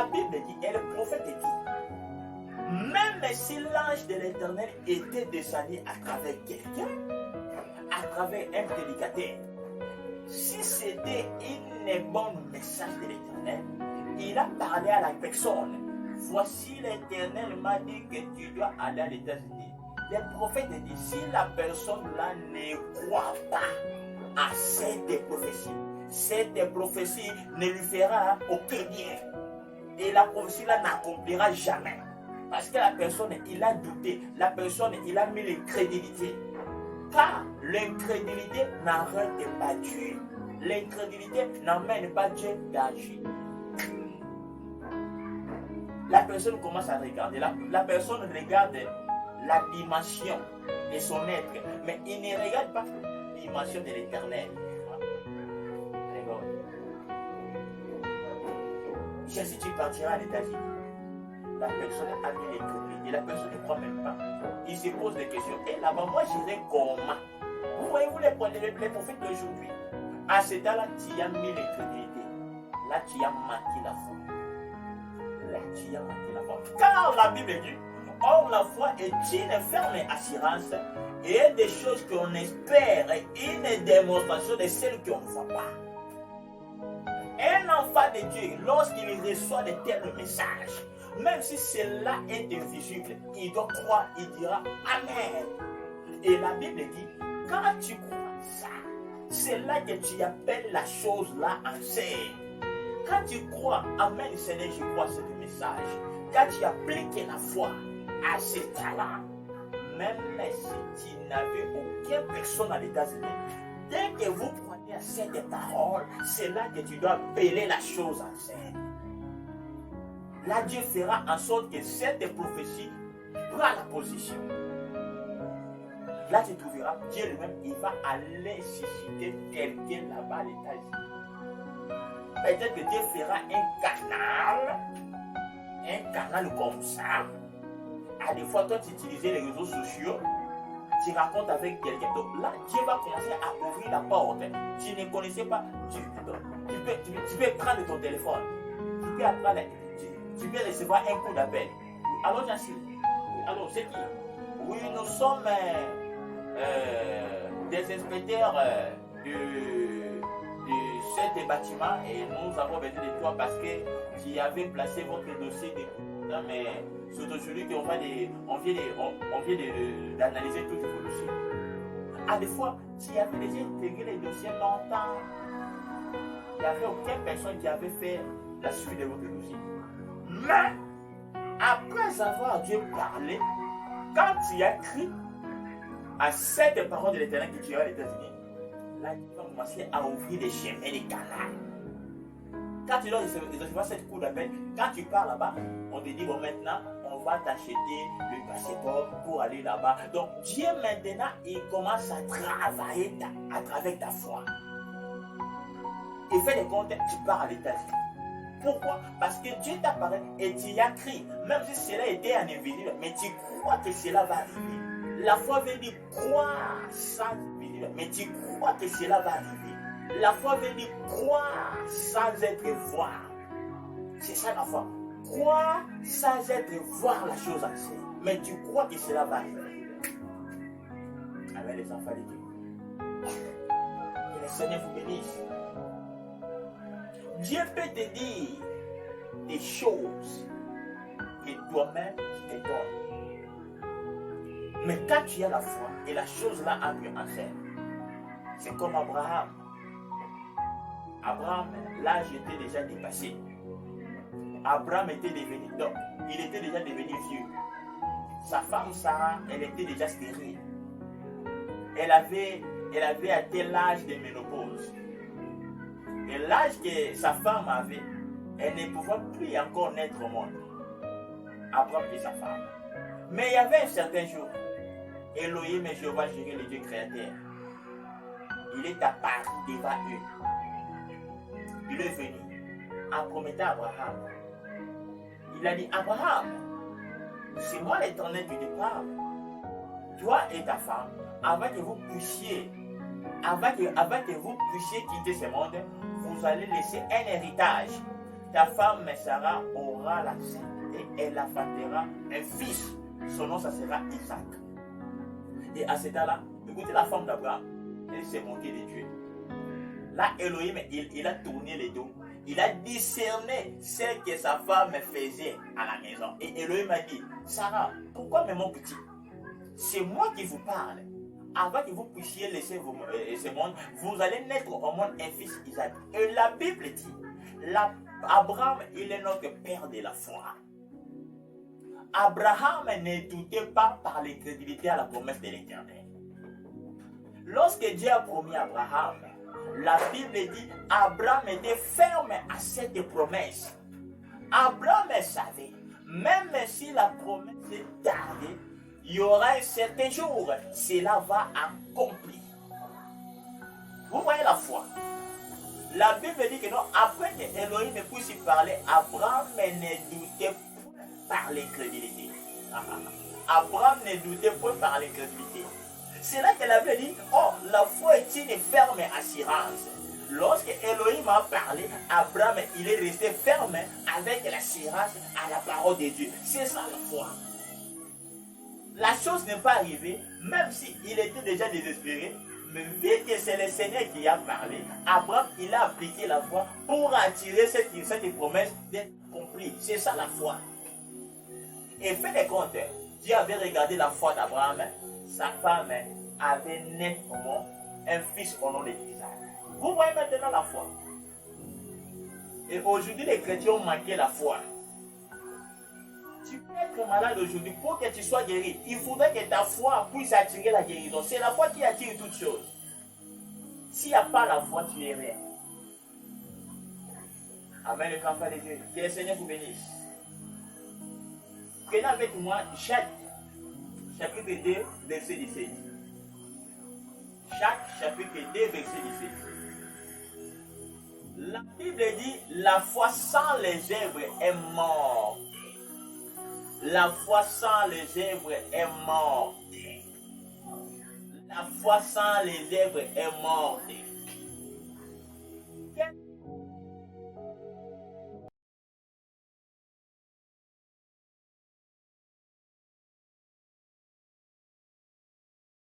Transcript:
la Bible dit, et le prophète dit, même si l'ange de l'Éternel était descendu à travers quelqu'un, à travers un prédicateur, si c'était un bon message de l'Éternel, il a parlé à la personne. Voici l'Éternel m'a dit que tu dois aller à l'États-Unis. Le prophète dit, si la personne-là ne croit pas à cette prophétie ne lui fera aucun bien. Et la prophétie-là n'accomplira jamais. Parce que la personne, il a douté. La personne, il a mis l'incrédulité. Car l'incrédulité n'arrête pas Dieu. L'incrédulité n'amène pas Dieu d'agir. La personne commence à regarder. La personne regarde la dimension de son être. Mais il ne regarde pas la dimension de l'éternel. Si tu partiras à l'États-Unis, la personne a mis l'incrédulité. La personne ne croit même pas. Il se pose des questions. Et là-bas, moi, j'irai comment? Vous voyez-vous les prophètes d'aujourd'hui? À ce temps-là, tu as mis l'incrédulité. Là, tu as manqué la foi. Là, tu as manqué la foi. Car la Bible dit, or la foi est une ferme assurance et des choses qu'on espère et une démonstration de celles qu'on ne voit pas. Un enfant de Dieu, lorsqu'il reçoit de tels messages, même si cela est invisible, il doit croire, il dira Amen. Et la Bible dit, quand tu crois ça, c'est là que tu appelles la chose là en scène. Quand tu crois, Amen Seigneur, je crois ce message. Quand tu appliques la foi à ce talent, même si tu n'avais aucune personne à l'États-Unis, dès que vous prenez cette parole, c'est là que tu dois appeler la chose en scène. Là, Dieu fera en sorte que cette prophétie prend la position. Là, tu trouveras, Dieu lui-même, il va aller susciter quelqu'un là-bas à l'États-Unis. Peut-être que Dieu fera un canal comme ça. À des fois, toi, tu utilises les réseaux sociaux, tu racontes avec quelqu'un. Donc là, Dieu va commencer à ouvrir la porte. Tu ne connaissais pas, tu peux prendre ton téléphone. Tu peux recevoir un coup d'appel. Alors, Jancy, alors, c'est qui? Oui, nous sommes des inspecteurs de cet bâtiment et nous avons besoin de toi parce que tu avais placé votre dossier de mais c'est aujourd'hui qu'on vient d'analyser tous vos dossiers. À des fois, tu avais déjà intégré les dossiers longtemps. Il n'y avait aucune personne qui avait fait la suite de votre dossier. Mais, après avoir Dieu parlé, quand tu as cru à cette parole de l'Éternel que tu as aux États-Unis, là, tu vas commencer à ouvrir des chemins, des canaux. Quand tu dois recevoir cette coup d'appel, quand tu pars là-bas, on te dit, bon, maintenant, on va t'acheter le passeport pour aller là-bas. Donc, Dieu, maintenant, il commence à travailler à travers ta foi. Il fait des comptes, tu pars à l'État-Unis. Pourquoi? Parce que Dieu t'a parlé et tu y as cru. Même si cela était un invisible, mais tu crois que cela va arriver. La foi veut dire croire sans invisible, mais tu crois que cela va arriver. La foi veut dire croire sans être voir. C'est ça la foi. Croire sans être voir la chose en scène. Mais tu crois que cela va arriver. Avec les enfants de Dieu. Que le Seigneur vous bénisse. Dieu peut te dire des choses que toi-même tu te donnes. Mais quand tu as la foi et la chose là entre en scène, c'est comme Abraham. Abraham, l'âge était déjà dépassé. Abraham était devenu, donc, il était déjà devenu vieux. Sa femme Sarah, elle était déjà stérile. Elle avait atteint l'âge de ménopause. Et l'âge que sa femme avait, elle ne pouvait plus encore naître au monde. Abraham et sa femme. Mais il y avait un certain jour, Elohim et Jéhovah Jireh, le Dieu créateur. Il est apparu devant eux. Il est venu en promettant à Abraham. Il a dit, Abraham, c'est moi l'Éternel du départ. Toi et ta femme, avant que vous puissiez quitter ce monde, vous allez laisser un héritage ta femme Sarah aura la sainte et elle enfantera un fils. Son nom, ça sera Isaac. Et à cet âge-là, écoutez la femme d'Abraham, elle s'est moquée de Dieu. Là, Elohim, il a tourné les dos. Il a discerné ce que sa femme faisait à la maison. Et Elohim a dit, Sarah, pourquoi me moques-tu? C'est moi qui vous parle. Avant que vous puissiez laisser ce monde, vous allez naître au monde un fils Isaac. Et la Bible dit, Abraham, il est notre père de la foi. Abraham ne doutait pas par l'incrédulité à la promesse de l'Éternel. Lorsque Dieu a promis à Abraham, la Bible dit Abraham était ferme à cette promesse. Abraham savait, même si la promesse est tardée, il y aura un certain jour, cela va accomplir. Vous voyez la foi. La Bible dit que non, après que Elohim puisse parler, Abraham ne doutait pas par l'incrédulité. Abraham ne doutait pas par l'incrédulité. C'est là que la Bible dit, oh, la foi est une ferme assurance. Lorsque Elohim a parlé, Abraham, il est resté ferme avec l'assurance à la parole de Dieu. C'est ça la foi. La chose n'est pas arrivée, même s'il était déjà désespéré, mais vu que c'est le Seigneur qui a parlé, Abraham, il a appliqué la foi pour attirer cette promesse d'être accomplie. C'est ça la foi. Et fait des comptes, Dieu avait regardé la foi d'Abraham, sa femme avait né au monde un fils au nom de Isaac. Vous voyez maintenant la foi. Et aujourd'hui, les chrétiens ont manqué la foi. Tu peux être malade aujourd'hui pour que tu sois guéri. Il faudrait que ta foi puisse attirer la guérison. C'est la foi qui attire toutes choses. S'il n'y a pas la foi, tu n'es rien. Amen, le enfant de Dieu. Que le Seigneur vous bénisse. Prenez avec moi Jacques, chapitre 2, verset 17. Jacques, chapitre 2, verset 17. La Bible dit, la foi sans les œuvres est morte. La foi sans les œuvres est morte. La foi sans les œuvres est morte.